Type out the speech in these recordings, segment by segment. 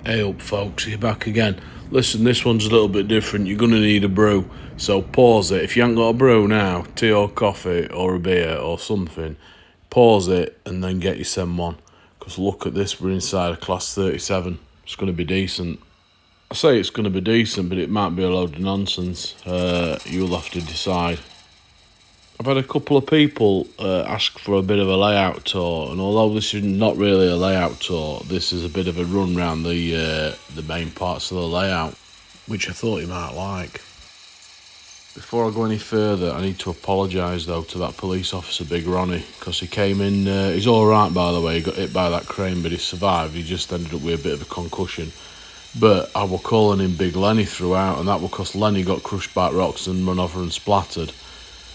Hey up folks, you're back again. Listen, this one's a little bit different. You're going to need a brew, so pause it. If you haven't got a brew now, tea or coffee or a beer or something, pause it and then get yourself one. Because look at this, we're inside a class 37. It's going to be decent. I say it's going to be decent, but it might be a load of nonsense. You'll have to decide. I've had a couple of people ask for a bit of a layout tour, and although this is not really a layout tour, this is a bit of a run round the main parts of the layout, which I thought you might like. Before I go any further, I need to apologise though to that police officer, Big Ronnie, because he came in, he's alright by the way, he got hit by that crane but he survived, he just ended up with a bit of a concussion. But I was calling him Big Lenny throughout, and that was because Lenny got crushed by rocks and run over and splattered.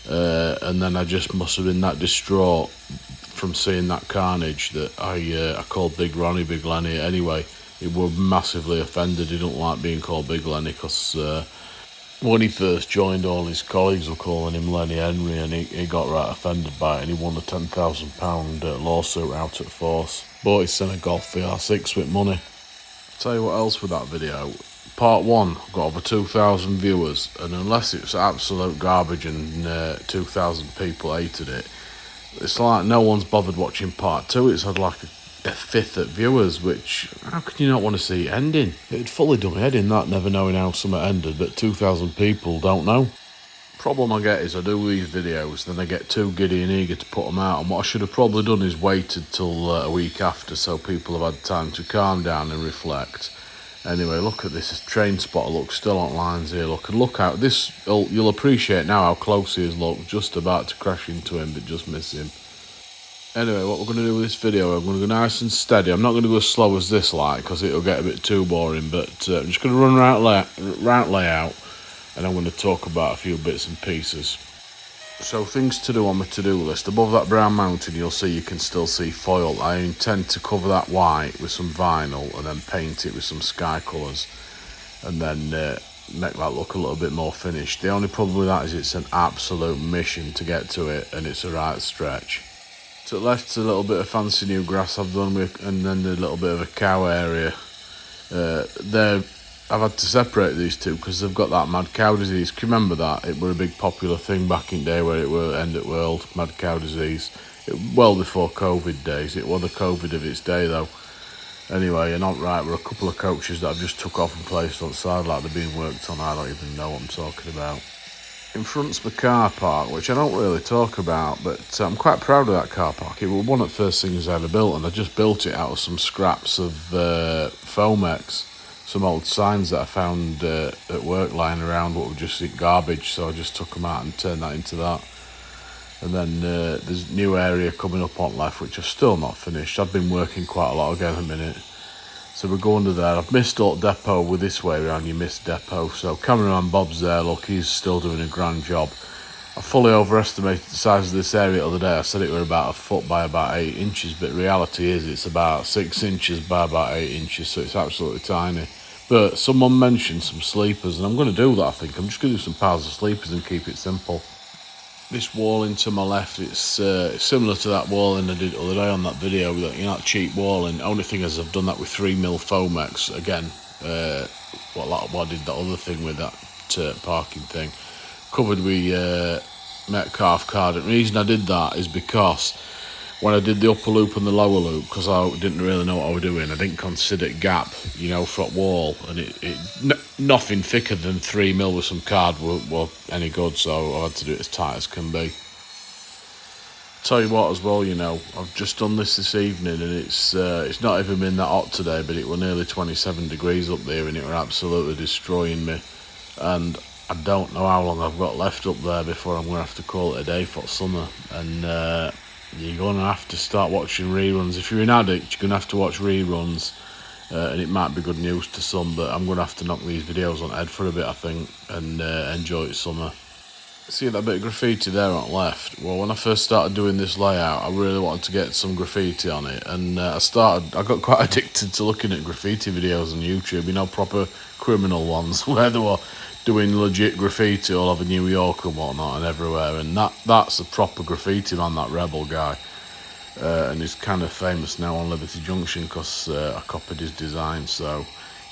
And then I just must have been that distraught from seeing that carnage that I called Big Ronnie Big Lenny. Anyway, he was massively offended. He don't like being called Big Lenny because when he first joined, all his colleagues were calling him Lenny Henry, and he got right offended by it, and he won a £10,000 lawsuit out at force. Bought his son a Golf VR6 with money. Tell you what else with that video. Part 1 got over 2,000 viewers, and unless it's absolute garbage and 2,000 people hated it, it's like no one's bothered watching part 2. It's had like a fifth of viewers, which, how can you not want to see it ending? It'd fully done my head in that, never knowing how something ended, but 2,000 people don't know. Problem I get is I do these videos, then I get too giddy and eager to put them out, and what I should have probably done is waited till a week after so people have had time to calm down and reflect. Anyway, look at this train spotter, look, still on lines here, look out, this, you'll appreciate now how close he is, look, just about to crash into him, but just miss him. Anyway, what we're going to do with this video, I'm going to go nice and steady. I'm not going to go as slow as this, like, because it'll get a bit too boring, but I'm just going to run round layout, and I'm going to talk about a few bits and pieces. So things to do on my to-do list. Above that brown mountain, you'll see you can still see foil. I intend to cover that white with some vinyl and then paint it with some sky colours, and then make that look a little bit more finished. The only problem with that is it's an absolute mission to get to it, and it's a right stretch. To the left's a little bit of fancy new grass I've done with, and then a little bit of a cow area. I've had to separate these two because they've got that mad cow disease. Can you remember that? It were a big popular thing back in the day where it were end of the world, mad cow disease. Well before COVID days. It was the COVID of its day though. Anyway, you're not right. We're a couple of coaches that I've just took off and placed on the side like they're being worked on. I don't even know what I'm talking about. In front's my car park, which I don't really talk about, but I'm quite proud of that car park. It was one of the first things I ever built, and I just built it out of some scraps of Fomex. Some old signs that I found at work lying around what were just garbage, so I just took them out and turned that into that. And then there's a new area coming up on left, which I've still not finished. I've been working quite a lot again in a minute. So we're going to there. I've missed Alt Depot with this way around, you missed Depot. So cameraman Bob's there, look, he's still doing a grand job. I fully overestimated the size of this area the other day. I said it were about 1 foot by about 8 inches, but reality is it's about 6 inches by about 8 inches, so it's absolutely tiny. But someone mentioned some sleepers, and I'm going to do that, I think. I'm just going to do some piles of sleepers and keep it simple. This walling to my left, it's similar to that walling I did the other day on that video, with that, you know, that cheap walling. Only thing is I've done that with 3mm Fomex. Again, what I did that other thing with that parking thing. Covered with Metcalf card. And the reason I did that is because when I did the upper loop and the lower loop, because I didn't really know what I was doing, I didn't consider gap, you know, for a wall, and nothing thicker than 3mm with some card were any good, so I had to do it as tight as can be. Tell you what as well, you know, I've just done this evening, and it's not even been that hot today, but it was nearly 27 degrees up there, and it were absolutely destroying me, and I don't know how long I've got left up there before I'm going to have to call it a day for summer, and you're going to have to start watching reruns. If you're an addict, you're going to have to watch reruns, and it might be good news to some, but I'm going to have to knock these videos on head for a bit, I think, and enjoy it summer. See that bit of graffiti there on the left? Well, when I first started doing this layout, I really wanted to get some graffiti on it, and I got quite addicted to looking at graffiti videos on YouTube, you know, proper criminal ones, where they were doing legit graffiti all over New York and whatnot and everywhere, and that's a proper graffiti man, that Rebel guy. and he's kind of famous now on Liberty Junction because I copied his design. So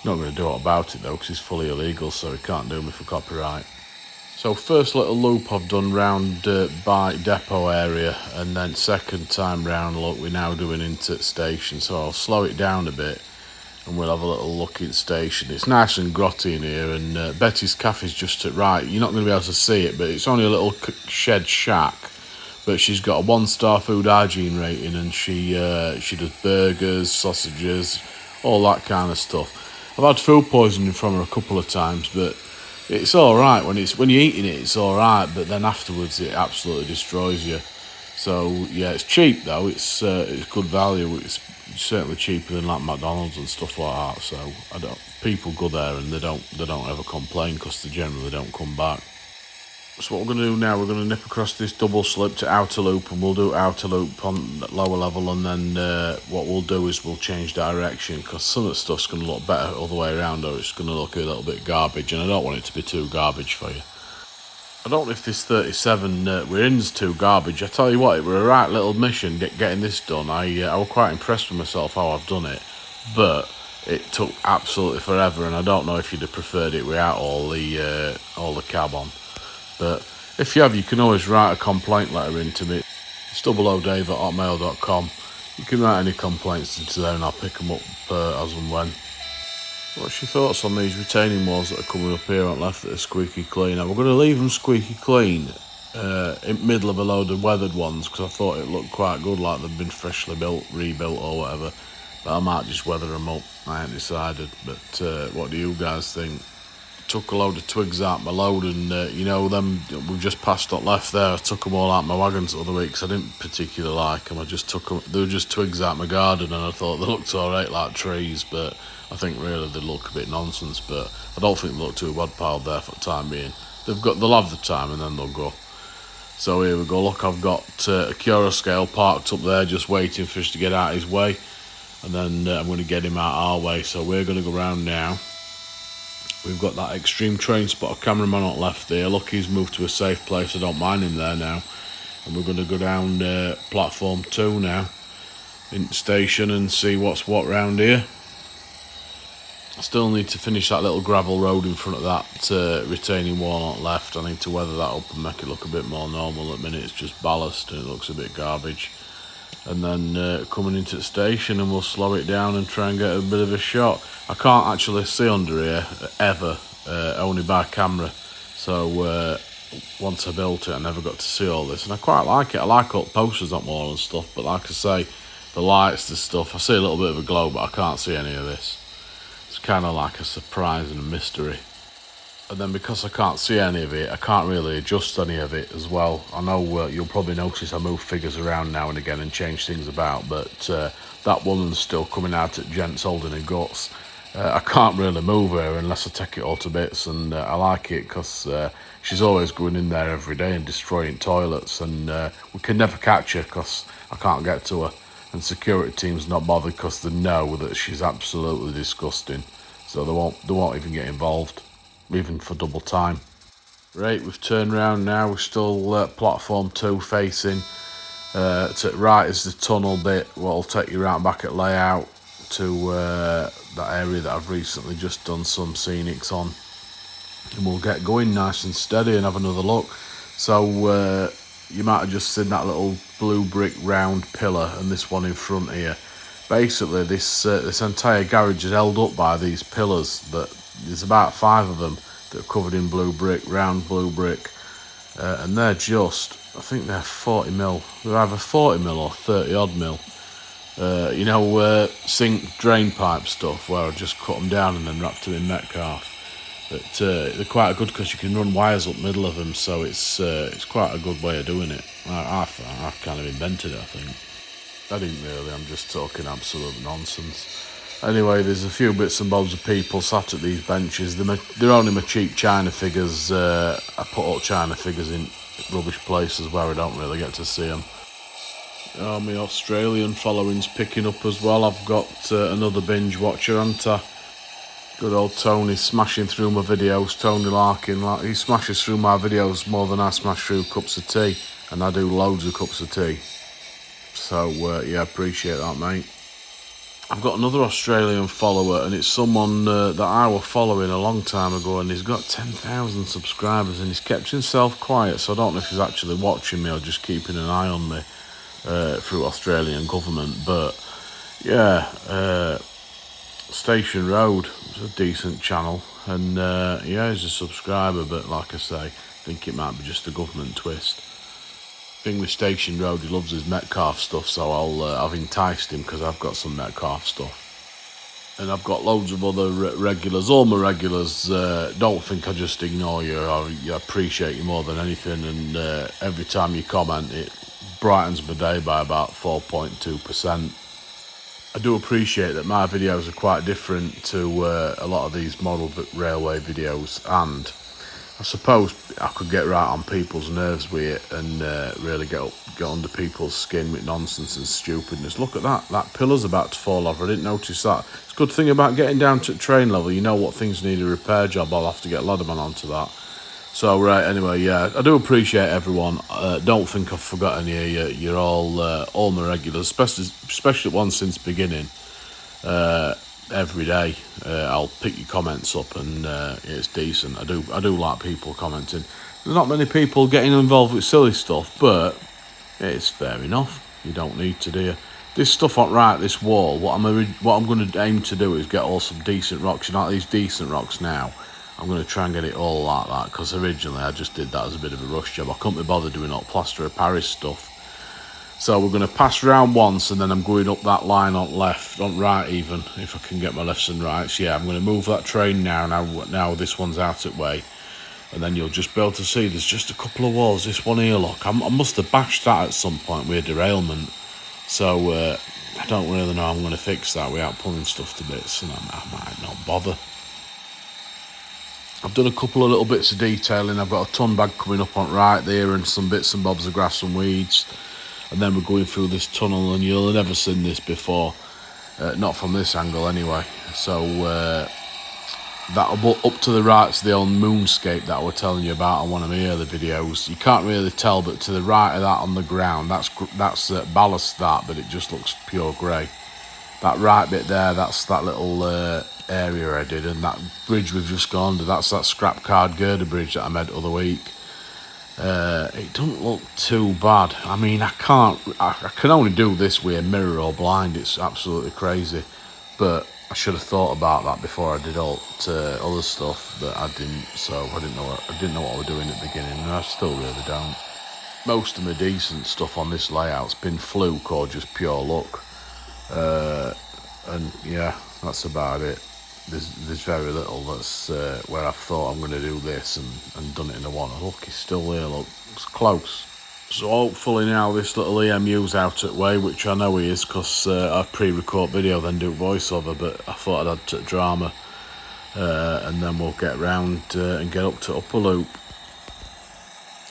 not going to do what about it though, because it's fully illegal, so he can't do me for copyright. So first little loop I've done round bike depot area, and then second time round look we're now doing into station. So I'll slow it down a bit and we'll have a little look in station. It's nice and grotty in here, and Betty's Cafe's just at right. You're not going to be able to see it, but it's only a little shed shack. But she's got a 1-star food hygiene rating, and she does burgers, sausages, all that kind of stuff. I've had food poisoning from her a couple of times, but it's all right when you're eating it. It's all right, but then afterwards it absolutely destroys you. So yeah, it's cheap though. It's good value. It's certainly cheaper than like McDonald's and stuff like that. So people go there and they don't ever complain because they generally don't come back. So what we're going to do now, we're going to nip across this double slip to outer loop, and we'll do outer loop on that lower level, and then what we'll do is we'll change direction, because some of the stuff's going to look better all the way around, or it's going to look a little bit garbage, and I don't want it to be too garbage for you. I don't know if this 37 we're in is too garbage. I tell you what, it were a right little mission getting this done. I was quite impressed with myself how I've done it, but it took absolutely forever, and I don't know if you'd have preferred it without all the cab on. But if you have, you can always write a complaint letter into me. It's doubleodave@hotmail.com. You can write any complaints into there and I'll pick them up as and when. What's your thoughts on these retaining walls that are coming up here on left that are squeaky clean? Now, we're going to leave them squeaky clean in the middle of a load of weathered ones, because I thought it looked quite good, like they've been freshly rebuilt or whatever. But I might just weather them up. I ain't decided. But what do you guys think? Took a load of twigs out my load, and them we just passed up left there. I took them all out my wagons the other week because I didn't particularly like them. I just took them. They were just twigs out my garden, and I thought they looked all right like trees, but I think really they look a bit nonsense. But I don't think they look too bad piled there for the time being. They'll have the time and then they'll go. So here we go. Look, I've got a Cura scale parked up there, just waiting for us to get out his way, and then I'm going to get him out our way. So we're going to go round now. We've got that extreme train spot cameraman on left there. Look, he's moved to a safe place. I don't mind him there now. And we're going to go down platform 2 now, in station, and see what's what round here. I still need to finish that little gravel road in front of that retaining wall on left. I need to weather that up and make it look a bit more normal. At the minute it's just ballast and it looks a bit garbage. And then coming into the station, and we'll slow it down and try and get a bit of a shot. I can't actually see under here ever, only by camera. So once I built it, I never got to see all this, and I quite like it. I like all the posters on the wall and stuff, but like I say, the lights, the stuff, I see a little bit of a glow, but I can't see any of this. It's kind of like a surprise and a mystery. And then because I can't see any of it, I can't really adjust any of it as well. I know you'll probably notice I move figures around now and again and change things about, but that woman's still coming out at gents holding her guts. I can't really move her unless I take it all to bits, and I like it because she's always going in there every day and destroying toilets, and we can never catch her because I can't get to her. And security team's not bothered because they know that she's absolutely disgusting, so they won't even get involved, even for double time. Right, we've turned around now. We're still platform 2 facing. To the right is the tunnel bit. What'll take you right back at layout to that area that I've recently just done some scenics on. And we'll get going nice and steady and have another look. So you might have just seen that little blue brick round pillar and this one in front here. Basically, this entire garage is held up by these pillars. That there's about 5 of them that are covered in blue brick, round blue brick, and they're just, I think they're 40 mil. They're either 40 mil or 30 odd mil. Sink drain pipe stuff where I just cut them down and then wrapped them in Metcalf. But they're quite good because you can run wires up middle of them, so it's quite a good way of doing it. I kind of invented it, I think. I didn't really, I'm just talking absolute nonsense. Anyway, there's a few bits and bobs of people sat at these benches. They're only my cheap China figures. I put all China figures in rubbish places where I don't really get to see them. Oh, my Australian following's picking up as well. I've got another binge watcher, haven't I? Good old Tony smashing through my videos. Tony Larkin, he smashes through my videos more than I smash through cups of tea. And I do loads of cups of tea. So yeah, appreciate that, mate. I've got another Australian follower, and it's someone that I was following a long time ago, and he's got 10,000 subscribers, and he's kept himself quiet, so I don't know if he's actually watching me or just keeping an eye on me through Australian government. But yeah, Station Road is a decent channel, and yeah, he's a subscriber, but like I say, I think it might be just a government twist. Thing with Station Road, he loves his Metcalf stuff, so I've enticed him because I've got some Metcalf stuff, and I've got loads of other regulars. All my regulars don't think I just ignore you. I appreciate you more than anything, and every time you comment, it brightens my day by about 4.2%. I do appreciate that my videos are quite different to a lot of these model railway videos, and I suppose I could get right on people's nerves with it and really get under people's skin with nonsense and stupidness. Look at that. That pillar's about to fall off. I didn't notice that. It's a good thing about getting down to train level. You know what things need a repair job. I'll have to get Ladderman onto that. So, right, anyway, yeah, I do appreciate everyone. Don't think I've forgotten you. You're all my regulars, especially ones since the beginning. Every day I'll pick your comments up, and it's decent. I do like people commenting. There's not many people getting involved with silly stuff, but it's fair enough. You don't need to, do you? This stuff on right, this wall, what I'm going to aim to do is get all some decent rocks. You know, like these decent rocks now, I'm going to try and get it all like that, because originally I just did that as a bit of a rush job. I couldn't be bothered doing all plaster of Paris stuff. So we're going to pass round once, and then I'm going up that line on left, on right even, if I can get my lefts and rights. Yeah, I'm going to move that train now this one's out of the way. And then you'll just be able to see there's just a couple of walls. This one here, look, I must have bashed that at some point with a derailment. So I don't really know how I'm going to fix that without pulling stuff to bits, and I might not bother. I've done a couple of little bits of detailing. I've got a ton bag coming up on right there, and some bits and bobs of grass and weeds. And then we're going through this tunnel, and you'll have never seen this before, not from this angle anyway. So that'll up to the right's the old moonscape that I was telling you about on one of my earlier videos. You can't really tell, but to the right of that on the ground, that's ballast that, but it just looks pure grey. That right bit there, that's that little area I did, and that bridge we've just gone under, that's that scrap card girder bridge that I made the other week. It doesn't look too bad. I mean, I can only do this with a mirror or blind. It's absolutely crazy, but I should have thought about that before I did all other stuff, but I didn't. So I didn't know what I was doing at the beginning, and I still really don't. Most of my decent stuff on this layout's been fluke or just pure luck, and yeah, that's about it. There's very little that's where I thought I'm going to do this and done it in a one. Look, it's still there, look, it's close. So hopefully now this little EMU's out of the way, which I know he is, because I pre-record video then do voiceover, but I thought I'd add to drama, and then we'll get round and get up to Upper Loop.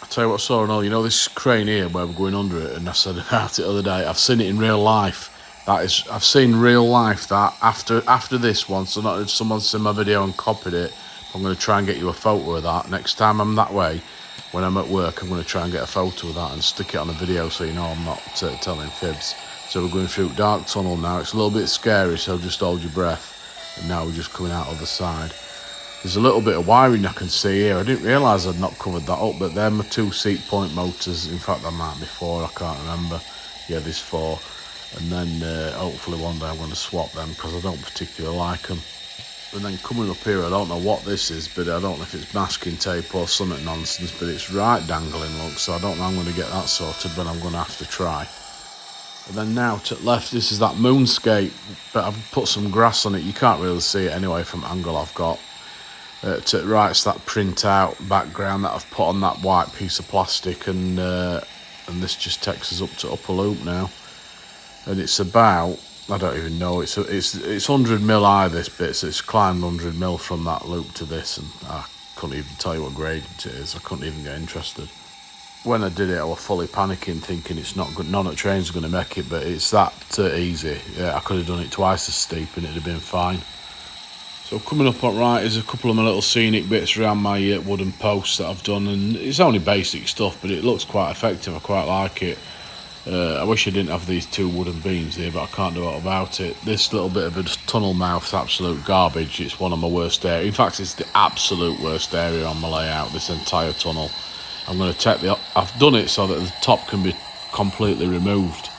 I'll tell you what I saw and all, you know this crane here where we're going under it, and I said about it the other day, I've seen it in real life. I've seen real life that after this one, so not if someone's seen my video and copied it, I'm going to try and get you a photo of that. Next time I'm that way, when I'm at work, I'm going to try and get a photo of that and stick it on a video so you know I'm not telling fibs. So we're going through dark tunnel now. It's a little bit scary, so just hold your breath. And now we're just coming out of the side. There's a little bit of wiring I can see here. I didn't realise I'd not covered that up, but they're my 2 seat point motors. In fact, there might be 4, I can't remember. Yeah, there's 4. And then hopefully one day I'm going to swap them, because I don't particularly like them. And then coming up here, I don't know what this is, but I don't know if it's masking tape or something nonsense, but it's right dangling, look, so I don't know I'm going to get that sorted, but I'm going to have to try. And then now to the left, this is that moonscape, but I've put some grass on it. You can't really see it anyway from the angle I've got. To the right, it's that print out background that I've put on that white piece of plastic, and this just takes us up to Upper Loop now. And it's about, I don't even know, it's 100 mil high, this bit, so it's climbed 100 mil from that loop to this, and I couldn't even tell you what grade it is. I couldn't even get interested. When I did it, I was fully panicking, thinking it's not good, none of the trains are going to make it, but it's that easy. Yeah, I could have done it twice as steep and it'd have been fine. So coming up on right is a couple of my little scenic bits around my wooden posts that I've done, and it's only basic stuff, but it looks quite effective. I quite like it. I wish I didn't have these two wooden beams here, but I can't do it about it. This little bit of a tunnel mouth's absolute garbage. It's one of my worst areas. In fact, it's the absolute worst area on my layout, this entire tunnel. I'm going to take I've done it so that the top can be completely removed.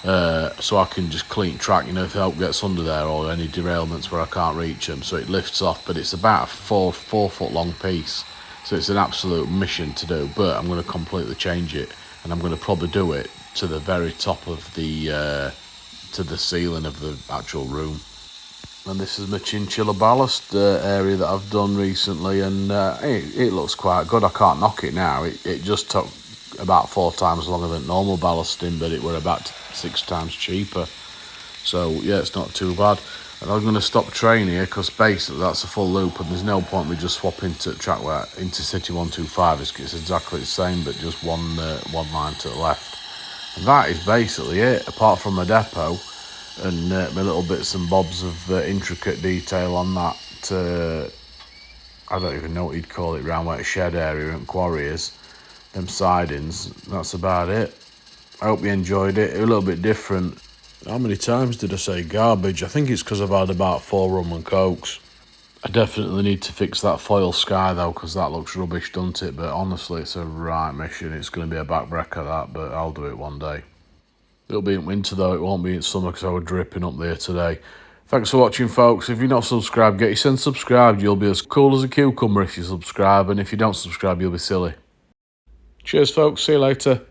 So I can just clean track, if help gets under there or any derailments where I can't reach them. So it lifts off, but it's about a 4 foot long piece. So it's an absolute mission to do, but I'm going to completely change it. And I'm going to probably do it to the very top of to the ceiling of the actual room. And this is my chinchilla ballast area that I've done recently, and it looks quite good. I can't knock it now. It just took about 4 times longer than normal ballasting, but it were about 6 times cheaper. So yeah, it's not too bad. And I'm going to stop train here because basically that's a full loop, and there's no point me just swapping to track where Intercity 125 is. It's exactly the same, but just one line to the left. And that is basically it, apart from my depot and my little bits and bobs of intricate detail on that. I don't even know what you'd call it, round where the shed area and quarry is. Them sidings, that's about it. I hope you enjoyed it. A little bit different. How many times did I say garbage? I think it's because I've had about 4 rum and cokes. I definitely need to fix that foil sky though, because that looks rubbish, doesn't it? But honestly, it's a right mission. It's going to be a backbreaker that, but I'll do it one day. It'll be in winter though, it won't be in summer because I was dripping up there today. Thanks for watching, folks. If you're not subscribed, get yourself subscribed. You'll be as cool as a cucumber if you subscribe, and if you don't subscribe, you'll be silly. Cheers, folks. See you later.